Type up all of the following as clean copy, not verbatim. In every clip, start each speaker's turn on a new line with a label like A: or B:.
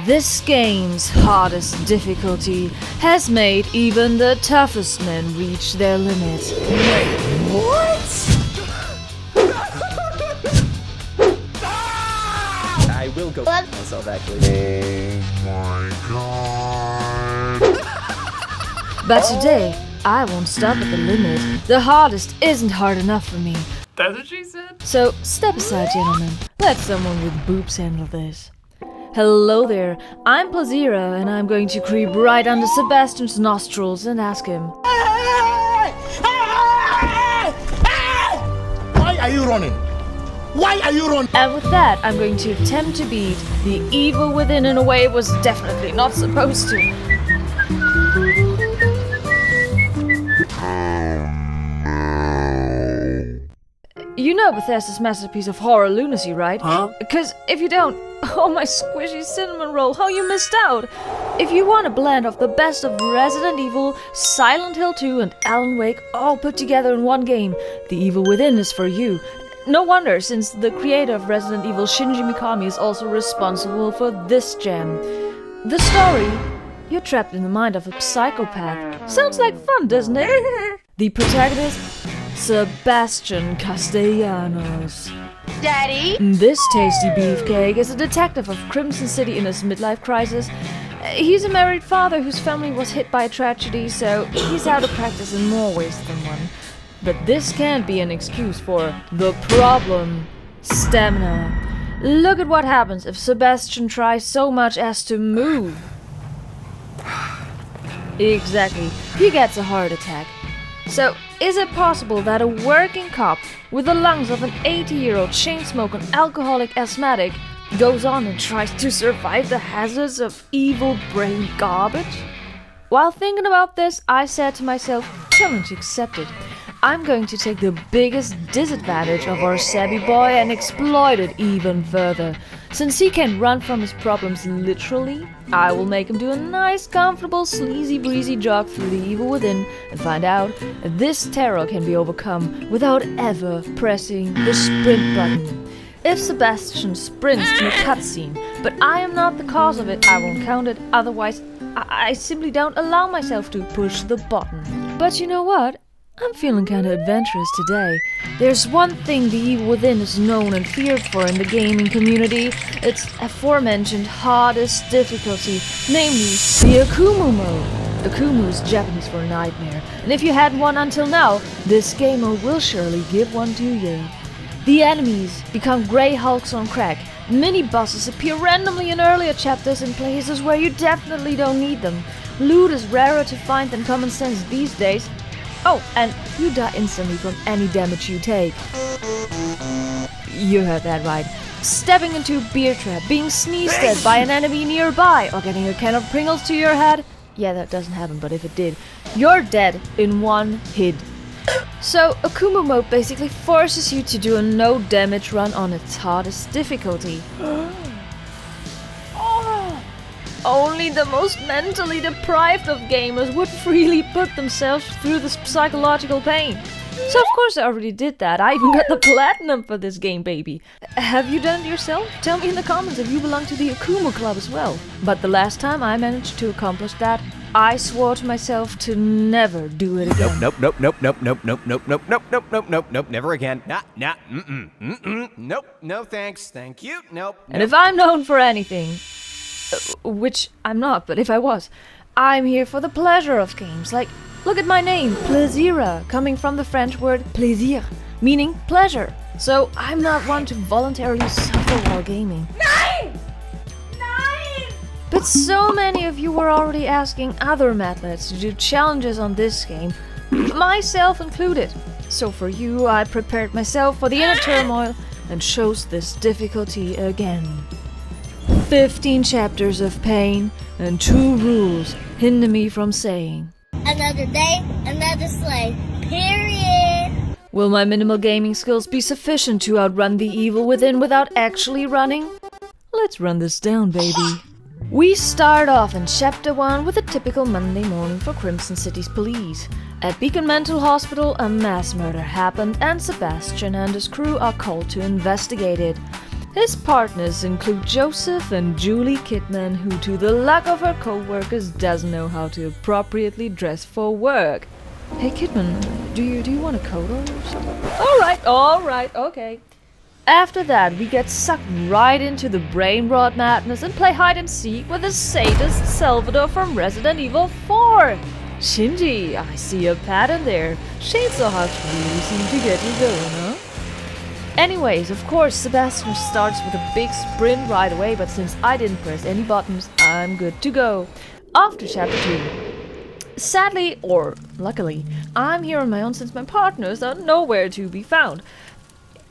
A: This game's hardest difficulty has made even the toughest men reach their limit.
B: Wait, what? I will go myself, actually.
C: Oh my god.
A: But today, I won't stop at the limit. The hardest isn't hard enough for me.
D: That's what she said?
A: So, step aside, gentlemen. Let someone with boobs handle this. Hello there, I'm Playsiera, and I'm going to creep right under Sebastian's nostrils and ask him,
C: Why are you running? Why are you running?
A: and with that, I'm going to attempt to beat the evil within in a way it was definitely not supposed to. You know Bethesda's masterpiece of horror lunacy, right?
C: Huh?
A: Because if you don't, oh my squishy cinnamon roll, how you missed out! If you want a blend of the best of Resident Evil, Silent Hill 2 and Alan Wake all put together in one game, The Evil Within is for you. No wonder, since the creator of Resident Evil, Shinji Mikami, is also responsible for this gem. The story: you're trapped in the mind of a psychopath. Sounds like fun, doesn't it? The protagonist: Sebastian Castellanos.
E: Daddy?
A: This tasty beefcake is a detective of Crimson City in his midlife crisis. He's a married father whose family was hit by a tragedy, so he's out of practice in more ways than one. But this can't be an excuse for the problem: stamina. Look at what happens if Sebastian tries so much as to move. Exactly, he gets a heart attack. So, is it possible that a working cop with the lungs of an 80-year-old chain-smoking alcoholic asthmatic goes on and tries to survive the hazards of evil brain garbage? While thinking about this, I said to myself, challenge accepted. I'm going to take the biggest disadvantage of our savvy boy and exploit it even further. Since he can run from his problems literally, I will make him do a nice, comfortable, sleazy, breezy jog through the evil within and find out if this terror can be overcome without ever pressing the sprint button. If Sebastian sprints in a cutscene, but I am not the cause of it, I won't count it, otherwise I simply don't allow myself to push the button. But you know what? I'm feeling kinda adventurous today. There's one thing the evil within is known and feared for in the gaming community. It's aforementioned hardest difficulty, namely the Akumu mode. Akumu is Japanese for nightmare, and if you had one until now, this game mode will surely give one to you. The enemies become grey hulks on crack. Mini-bosses appear randomly in earlier chapters in places where you definitely don't need them. Loot is rarer to find than common sense these days. Oh, and you die instantly from any damage you take. You heard that right. Stepping into a beer trap, being sneezed at by an enemy nearby, or getting a can of Pringles to your head. Yeah, that doesn't happen, but if it did, you're dead in one hit. So, Akumu mode basically forces you to do a no damage run on its hardest difficulty. Only the most mentally deprived of gamers would freely put themselves through this psychological pain. So of course I already did that. I even got the platinum for this game, baby. Have you done it yourself? Tell me in the comments if you belong to the Akumu Club as well. But the last time I managed to accomplish that, I swore to myself to never do it again.
B: Nope, never again. Nope, no thanks, thank you, nope.
A: And if I'm known for anything, which I'm not, but if I was, I'm here for the pleasure of games. Like, look at my name, Playsiera, coming from the French word plaisir, meaning pleasure. So I'm not one to voluntarily suffer while gaming.
E: Nine!
A: But so many of you were already asking other matlets to do challenges on this game, myself included. So for you, I prepared myself for the inner turmoil and chose this difficulty again. 15 chapters of pain and 2 rules hinder me from saying,
E: Another day, another slay. Period.
A: will my minimal gaming skills be sufficient to outrun the evil within without actually running? Let's run this down, baby. We start off in Chapter 1 with a typical Monday morning for Crimson City's police. At Beacon Mental Hospital, a mass murder happened and Sebastian and his crew are called to investigate it. His partners include Joseph and Julie Kidman, who to the luck of her co-workers doesn't know how to appropriately dress for work. Hey Kidman, do you want a coat or something? Alright, okay. After that, we get sucked right into the brain rot madness and play hide and seek with the sadist Salvador from Resident Evil 4. Shinji, I see a pattern there. Chainsaw Hugs really seem to get you going, huh? Anyways, of course, Sebastian starts with a big sprint right away, but since I didn't press any buttons, I'm good to go. Off to chapter 2. Sadly, or luckily, I'm here on my own since my partners are nowhere to be found.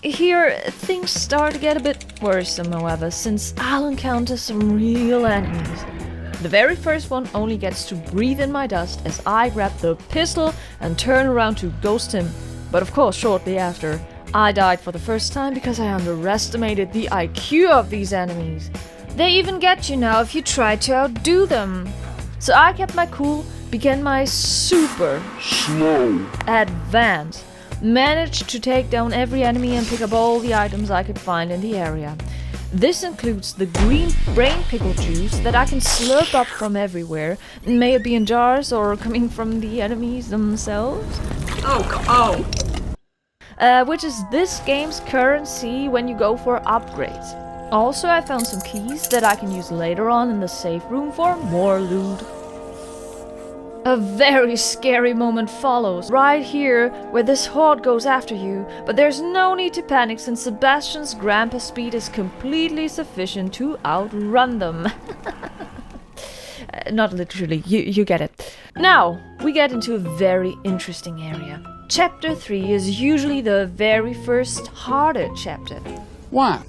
A: Here, things start to get a bit worrisome, however, since I'll encounter some real enemies. The very first one only gets to breathe in my dust as I grab the pistol and turn around to ghost him. But of course, shortly after, I died for the first time because I underestimated the IQ of these enemies. They even get you now if you try to outdo them. So I kept my cool, began my super slow advance, managed to take down every enemy and pick up all the items I could find in the area. This includes the green brain pickle juice that I can slurp up from everywhere, may it be in jars or coming from the enemies themselves. Which is this game's currency when you go for upgrades. Also, I found some keys that I can use later on in the safe room for more loot. A very scary moment follows, right here where this horde goes after you, but there's no need to panic since Sebastian's grandpa speed is completely sufficient to outrun them. Not literally, you get it. Now, we get into a very interesting area. Chapter 3 is usually the very first harder chapter.
C: Why?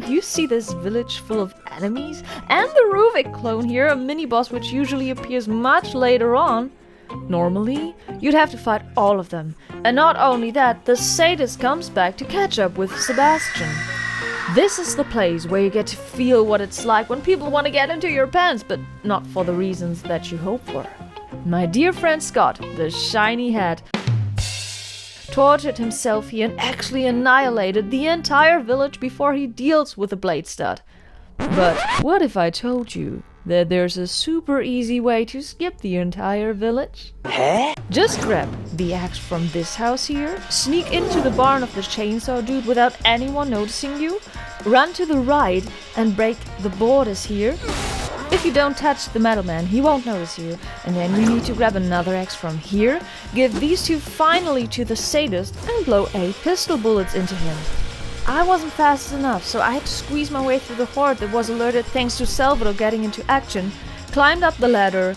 A: You see this village full of enemies? And the Ruvik clone here, a mini-boss which usually appears much later on. Normally, you'd have to fight all of them. And not only that, the sadist comes back to catch up with Sebastian. This is the place where you get to feel what it's like when people want to get into your pants, but not for the reasons that you hope for. My dear friend Scott, the shiny hat, tortured himself here and actually annihilated the entire village before he deals with the blade stud. But what if I told you that there's a super easy way to skip the entire village? Just grab the axe from this house here, sneak into the barn of the chainsaw dude without anyone noticing you, run to the right and break the borders here. If you don't touch the metal man, he won't notice you. And then you need to grab another axe from here, give these two finally to the sadist, and blow 8 pistol bullets into him. I wasn't fast enough, so I had to squeeze my way through the horde that was alerted thanks to Salvador getting into action, climbed up the ladder,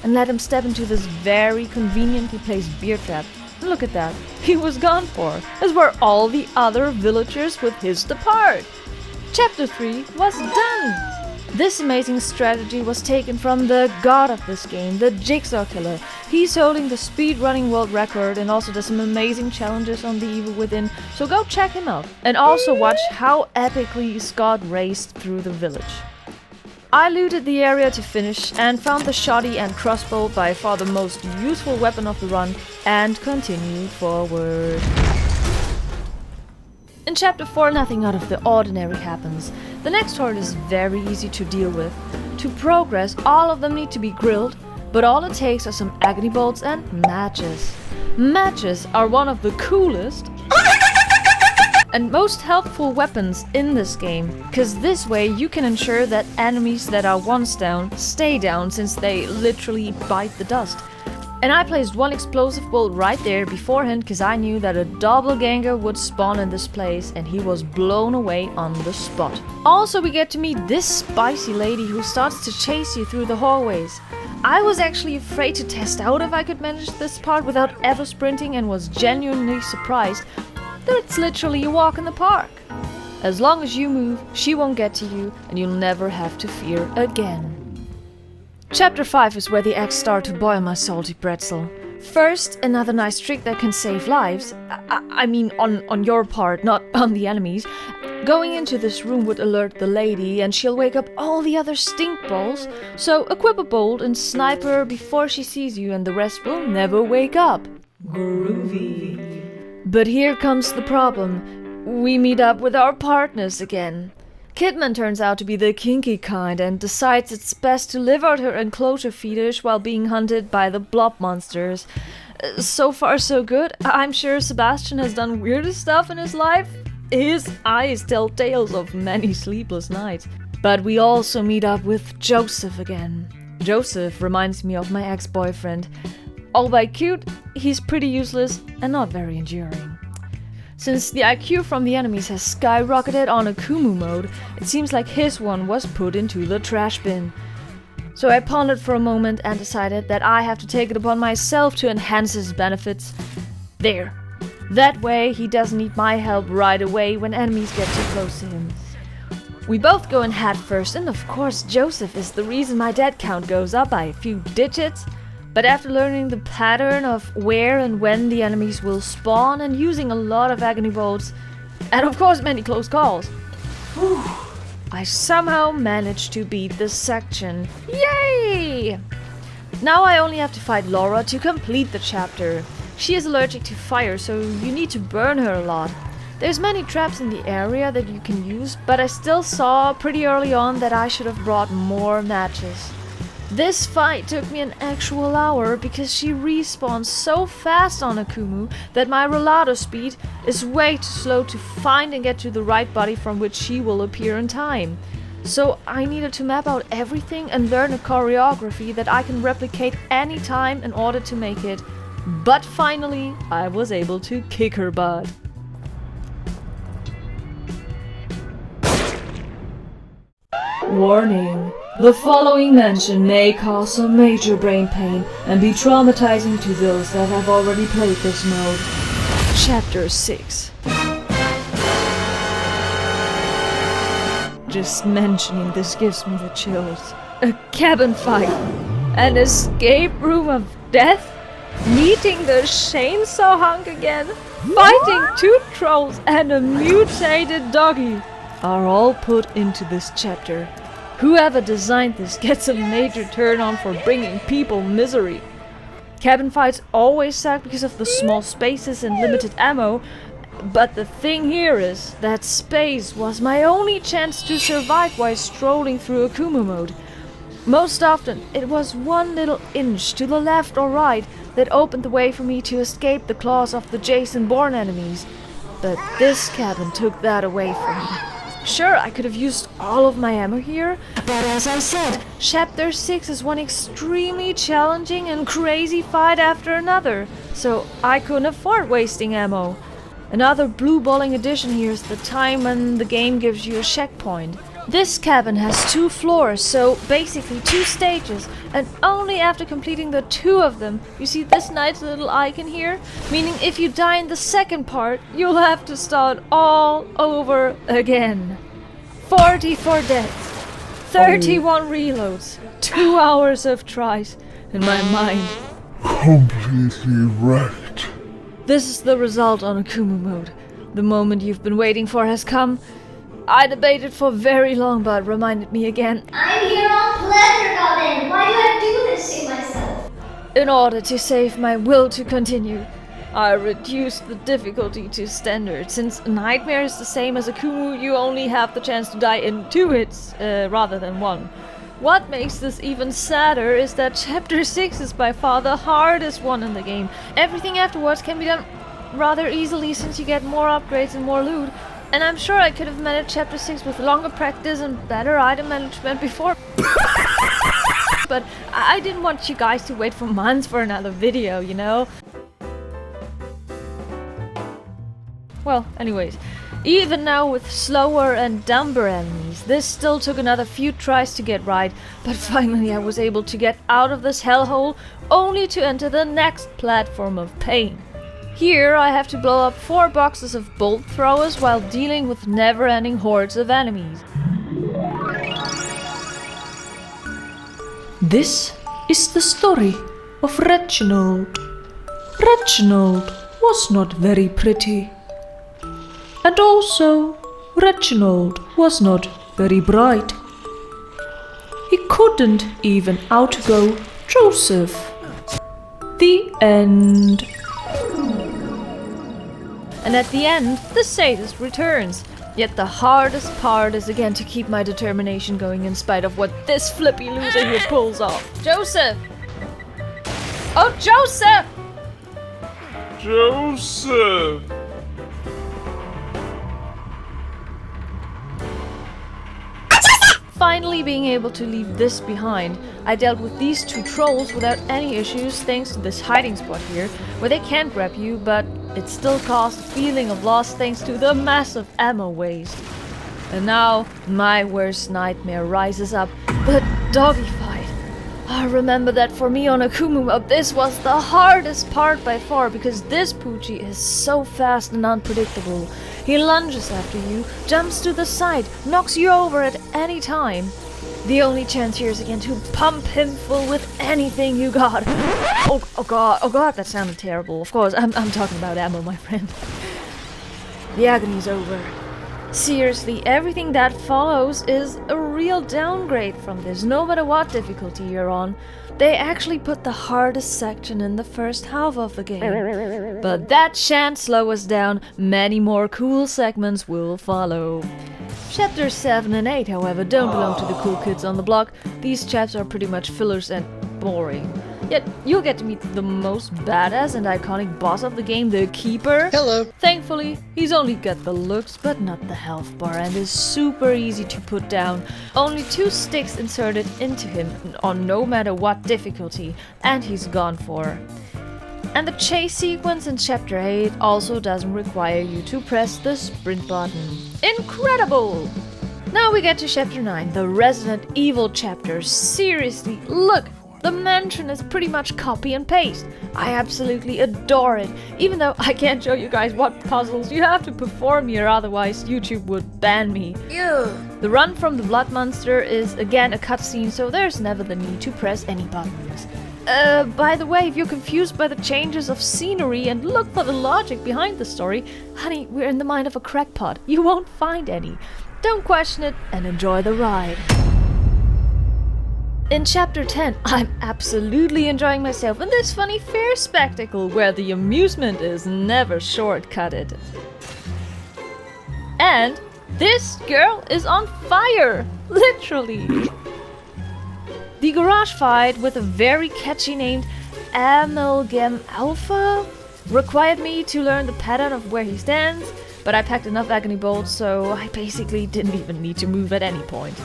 A: and let him step into this very conveniently placed beer trap. And look at that, he was gone for, as were all the other villagers with his depart. Chapter 3 was done! This amazing strategy was taken from the god of this game, the Jigsaw Killer. He's holding the speedrunning world record and also does some amazing challenges on The Evil Within, so go check him out. And also watch how epically Scott raced through the village. I looted the area to finish and found the shoddy and crossbow, by far the most useful weapon of the run, and continued forward. In Chapter 4, nothing out of the ordinary happens. The next horde is very easy to deal with. To progress, all of them need to be grilled, but all it takes are some agony bolts and matches. Matches are one of the coolest and most helpful weapons in this game, cause this way you can ensure that enemies that are once down stay down since they literally bite the dust. And I placed one explosive bolt right there beforehand cause I knew that a doppelganger would spawn in this place and he was blown away on the spot. Also, we get to meet this spicy lady who starts to chase you through the hallways. I was actually afraid to test out if I could manage this part without ever sprinting and was genuinely surprised that it's literally a walk in the park. As long as you move, she won't get to you and you'll never have to fear again. Chapter 5 is where the eggs start to boil my salty pretzel. First, another nice trick that can save lives. I mean on your part, not on the enemies. Going into this room would alert the lady and she'll wake up all the other stink balls. So equip a bolt and snipe her before she sees you and the rest will never wake up. Groovy. But here comes the problem. We meet up with our partners again. Kidman turns out to be the kinky kind and decides it's best to live out her enclosure fetish while being hunted by the blob monsters. So far so good. I'm sure Sebastian has done weirder stuff in his life. His eyes tell tales of many sleepless nights. But we also meet up with Joseph again. Joseph reminds me of my ex-boyfriend. Albeit cute, he's pretty useless and not very enduring. Since the IQ from the enemies has skyrocketed on Akumu mode, it seems like his one was put into the trash bin. So I pondered for a moment and decided that I have to take it upon myself to enhance his benefits. There. That way he doesn't need my help right away when enemies get too close to him. We both go in head first, and of course Joseph is the reason my death count goes up by a few digits. But after learning the pattern of where and when the enemies will spawn and using a lot of agony bolts, and of course many close calls, I somehow managed to beat this section. Yay! Now I only have to fight Laura to complete the chapter. She is allergic to fire, so you need to burn her a lot. There's many traps in the area that you can use, but I still saw pretty early on that I should have brought more matches. This fight took me an actual hour because she respawns so fast on Akumu that my Rolado speed is way too slow to find and get to the right body from which she will appear in time. So I needed to map out everything and learn a choreography that I can replicate anytime in order to make it. But finally, I was able to kick her butt. Warning. The following mention may cause some major brain pain and be traumatizing to those that have already played this mode. Chapter 6. Just mentioning this gives me the chills. A cabin fight. An escape room of death. Meeting the chainsaw hunk again. Fighting 2 trolls and a mutated doggy are all put into this chapter. Whoever designed this gets a major turn on for bringing people misery. Cabin fights always suck because of the small spaces and limited ammo, but the thing here is that space was my only chance to survive while strolling through Akumu mode. Most often, it was one little inch to the left or right that opened the way for me to escape the claws of the Jason-born enemies. But this cabin took that away from me. Sure, I could have used all of my ammo here, but as I said, Chapter 6 is one extremely challenging and crazy fight after another, so I couldn't afford wasting ammo. Another blue-balling addition here is the time when the game gives you a checkpoint. This cabin has 2 floors, so basically 2 stages, and only after completing the 2 of them, you see this nice little icon here? Meaning if you die in the second part, you'll have to start all over again. 44 deaths, 31 reloads, 2 hours of tries, and my mind
C: Completely wrecked.
A: This is the result on Akumu mode. The moment you've been waiting for has come. I debated for very long, but reminded me again.
E: I'm here on pleasure, Goblin. Why do I do this to myself?
A: In order to save my will to continue, I reduced the difficulty to standard. Since Nightmare is the same as Akumu, you only have the chance to die in 2 hits, rather than 1. What makes this even sadder is that Chapter 6 is by far the hardest one in the game. Everything afterwards can be done rather easily since you get more upgrades and more loot. And I'm sure I could have managed Chapter 6 with longer practice and better item management before. But I didn't want you guys to wait for months for another video, you know? Well, anyways, even now with slower and dumber enemies, this still took another few tries to get right, but finally I was able to get out of this hellhole only to enter the next platform of pain. Here I have to blow up 4 boxes of bolt throwers while dealing with never-ending hordes of enemies.
D: This is the story of Reginald. Reginald was not very pretty. And also, Reginald was not very bright. He couldn't even outgo Joseph. The end.
A: And at the end, the sadist returns. Yet the hardest part is again to keep my determination going in spite of what this flippy loser here pulls off. Joseph! Oh, Joseph!
C: Joseph!
A: Finally being able to leave this behind, I dealt with these two trolls without any issues thanks to this hiding spot here, where they can't grab you, but it still caused a feeling of loss thanks to the massive ammo waste. And now, my worst nightmare rises up, the doggy fight. I remember that for me on Akumu mode, this was the hardest part by far, because this Poochie is so fast and unpredictable. He lunges after you, jumps to the side, knocks you over at any time. The only chance here is again to pump him full with anything you got. Oh god, that sounded terrible. Of course, I'm talking about ammo, my friend. The agony's over. Seriously, everything that follows is a real downgrade from this, no matter what difficulty you're on. They actually put the hardest section in the first half of the game. But that shan't slow us down, many more cool segments will follow. Chapters 7 and 8, however, don't belong to the cool kids on the block. These chapters are pretty much fillers and boring. Yet, you'll get to meet the most badass and iconic boss of the game, the Keeper.
F: Hello.
A: Thankfully, he's only got the looks, but not the health bar, and is super easy to put down. Only 2 sticks inserted into him, on no matter what difficulty, and he's gone for. And the chase sequence in Chapter 8 also doesn't require you to press the sprint button. Incredible! Now we get to Chapter 9, the Resident Evil chapter. Seriously, look! The mansion is pretty much copy and paste. I absolutely adore it, even though I can't show you guys what puzzles you have to perform here, otherwise YouTube would ban me.
E: Ew.
A: The run from the blood monster is again a cutscene, so there's never the need to press any buttons. By the way, if you're confused by the changes of scenery and look for the logic behind the story, honey, we're in the mind of a crackpot. You won't find any. Don't question it and enjoy the ride. In Chapter 10, I'm absolutely enjoying myself in this funny fair spectacle where the amusement is never shortcutted. And this girl is on fire! Literally! The garage fight with a very catchy named Amalgam Alpha required me to learn the pattern of where he stands, but I packed enough agony bolts, so I basically didn't even need to move at any point.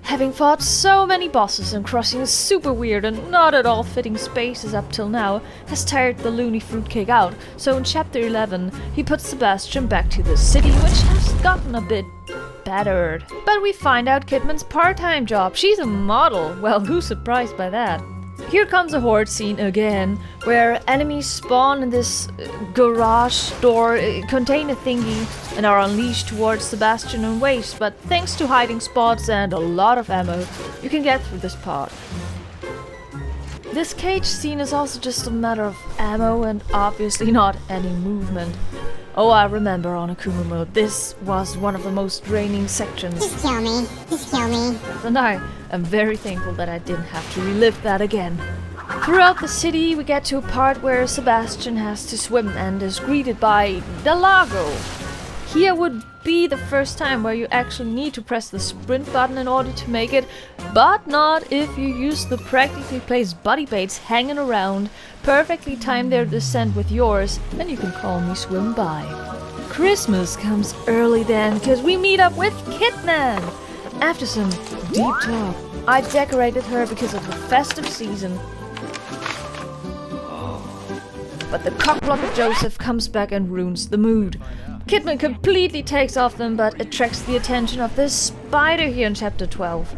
A: Having fought so many bosses and crossing super weird and not at all fitting spaces up till now has tired the loony fruitcake out, so in Chapter 11 he puts Sebastian back to the city, which has gotten a bit battered. But we find out Kidman's part-time job. She's a model. Well, who's surprised by that? Here comes a horde scene again, where enemies spawn in this garage door, contain a thingy, and are unleashed towards Sebastian and waste, but thanks to hiding spots and a lot of ammo, you can get through this part. This cage scene is also just a matter of ammo and obviously not any movement. Oh, I remember on Akumu mode, this was one of the most draining sections.
E: Just kill me. Just kill me.
A: And I am very thankful that I didn't have to relive that again. Throughout the city, we get to a part where Sebastian has to swim and is greeted by the Lago. Here would be the first time where you actually need to press the sprint button in order to make it, but not if you use the practically placed buddy baits hanging around, perfectly time their descent with yours, and you can call me swim by. Christmas comes early then, cause we meet up with Kidman. After some deep talk, I decorated her because of the festive season. But the cockblocker Joseph comes back and ruins the mood. Kidman completely takes off them, but attracts the attention of this spider here in Chapter 12.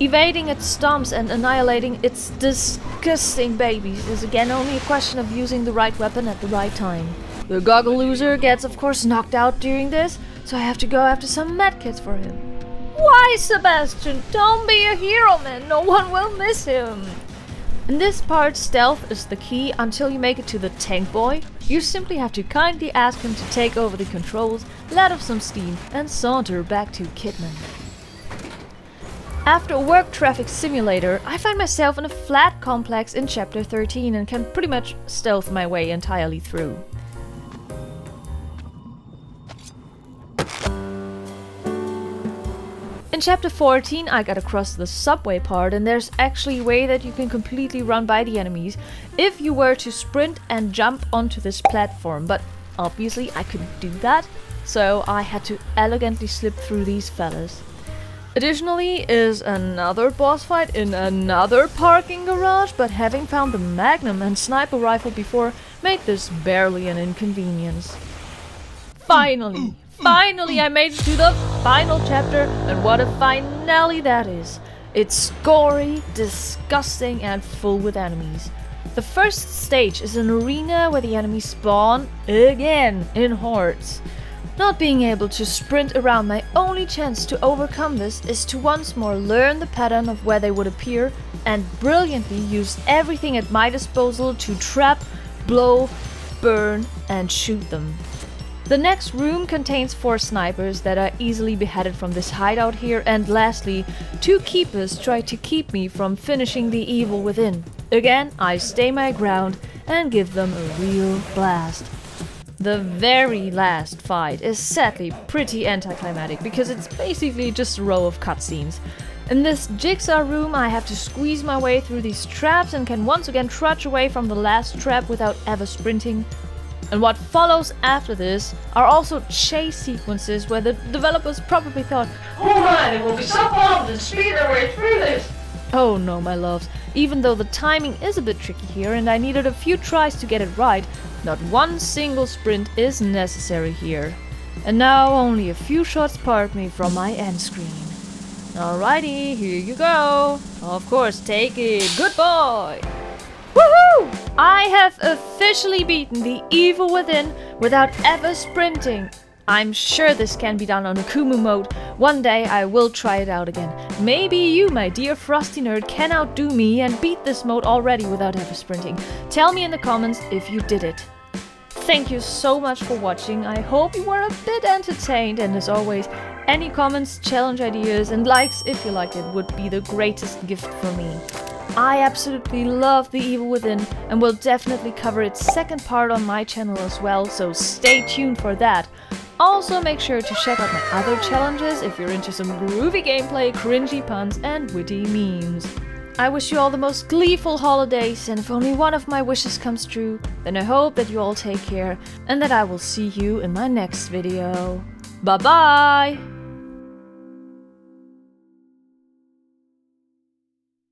A: Evading its stomps and annihilating its disgusting babies is again only a question of using the right weapon at the right time. The goggle loser gets of course knocked out during this, so I have to go after some medkits for him. Why, Sebastian? Don't be a hero, man. No one will miss him. In this part, stealth is the key until you make it to the tank boy. You simply have to kindly ask him to take over the controls, let off some steam, and saunter back to Kidman. After a work traffic simulator, I find myself in a flat complex in Chapter 13 and can pretty much stealth my way entirely through. In chapter 14, I got across the subway part, and there's actually a way that you can completely run by the enemies if you were to sprint and jump onto this platform, but obviously I couldn't do that, so I had to elegantly slip through these fellas. Additionally is another boss fight in another parking garage, but having found the Magnum and sniper rifle before made this barely an inconvenience. Finally I made it to the final chapter, and what a finale that is. It's gory, disgusting, and full with enemies. The first stage is an arena where the enemies spawn again in hordes. Not being able to sprint around, my only chance to overcome this is to once more learn the pattern of where they would appear and brilliantly use everything at my disposal to trap, blow, burn, and shoot them. The next room contains 4 snipers that are easily beheaded from this hideout here, and lastly, 2 keepers try to keep me from finishing the evil within. Again, I stay my ground and give them a real blast. The very last fight is sadly pretty anticlimactic because it's basically just a row of cutscenes. In this jigsaw room, I have to squeeze my way through these traps and can once again trudge away from the last trap without ever sprinting. And what follows after this are also chase sequences where the developers probably thought, "Oh man, it will be so fun to speed their way through this." Oh no, my loves. Even though the timing is a bit tricky here and I needed a few tries to get it right, not one single sprint is necessary here. And now only a few shots part me from my end screen. Alrighty, here you go. Of course, take it. Good boy. Woohoo! I have officially beaten the evil within without ever sprinting. I'm sure this can be done on Akumu mode. One day I will try it out again. Maybe you, my dear frosty nerd, can outdo me and beat this mode already without ever sprinting. Tell me in the comments if you did it. Thank you so much for watching. I hope you were a bit entertained, and as always, any comments, challenge ideas and likes if you liked it would be the greatest gift for me. I absolutely love The Evil Within and will definitely cover its second part on my channel as well, so stay tuned for that. Also make sure to check out my other challenges if you're into some groovy gameplay, cringy puns and witty memes. I wish you all the most gleeful holidays, and if only one of my wishes comes true, then I hope that you all take care and that I will see you in my next video. Bye bye!